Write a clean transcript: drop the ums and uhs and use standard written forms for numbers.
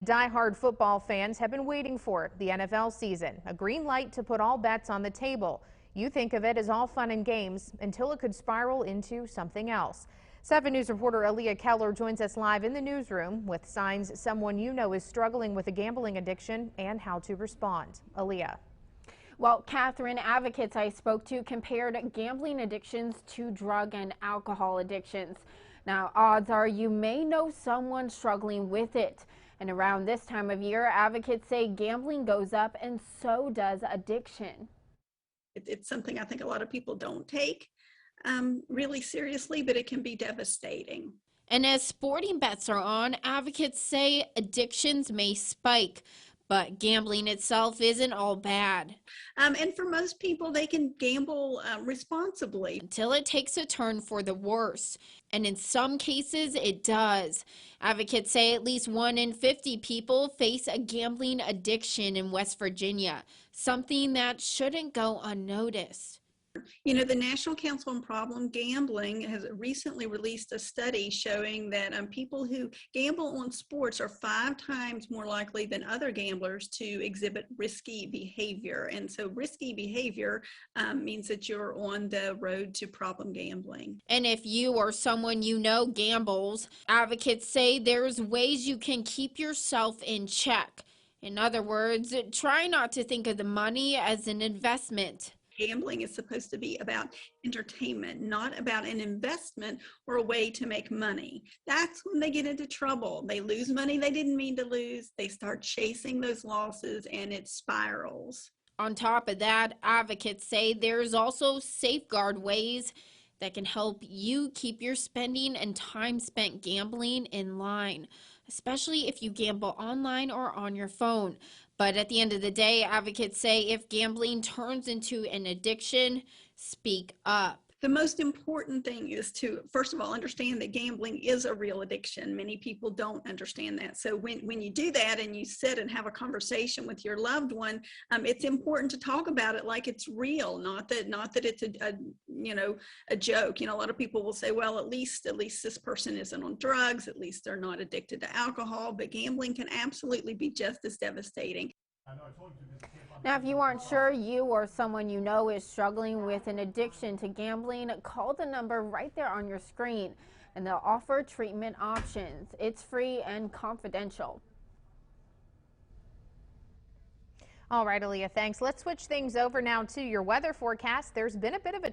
Die-hard football fans have been waiting for the NFL season, a green light to put all bets on the table. You think of it as all fun and games until it could spiral into something else. 7 News reporter Aaliyah Keller joins us live in the newsroom with signs someone you know is struggling with a gambling addiction and how to respond. Aaliyah. Well, Catherine, advocates I spoke to compared gambling addictions to drug and alcohol addictions. Now, odds are you may know someone struggling with it. And around this time of year, advocates say gambling goes up and so does addiction. It's something I think a lot of people don't take really seriously, but it can be devastating. And as sporting bets are on, advocates say addictions may spike, but gambling itself isn't all bad. And for most people, they can gamble responsibly. Until it takes a turn for the worse. And in some cases, it does. Advocates say at least 1 in 50 people face a gambling addiction in West Virginia, something that shouldn't go unnoticed. You know, the National Council on Problem Gambling has recently released a study showing that people who gamble on sports are 5 times more likely than other gamblers to exhibit risky behavior. And so risky behavior means that you're on the road to problem gambling. And if you or someone you know gambles, advocates say there's ways you can keep yourself in check. In other words, try not to think of the money as an investment. Gambling is supposed to be about entertainment, not about an investment or a way to make money. That's when they get into trouble. They lose money they didn't mean to lose. They start chasing those losses and it spirals. On top of that, advocates say there's also safeguard ways that can help you keep your spending and time spent gambling in line, especially if you gamble online or on your phone. But at the end of the day, advocates say if gambling turns into an addiction, speak up. The most important thing is to, first of all, understand that gambling is a real addiction. Many people don't understand that. So when you do that and you sit and have a conversation with your loved one, it's important to talk about it like it's real, not that it's a joke. You know, a lot of people will say, well, at least this person isn't on drugs, at least they're not addicted to alcohol, but gambling can absolutely be just as devastating. Now, if you aren't sure you or someone you know is struggling with an addiction to gambling, call the number right there on your screen, and they'll offer treatment options. It's free and confidential. All right, Aaliyah, thanks. Let's switch things over now to your weather forecast. There's been a bit of a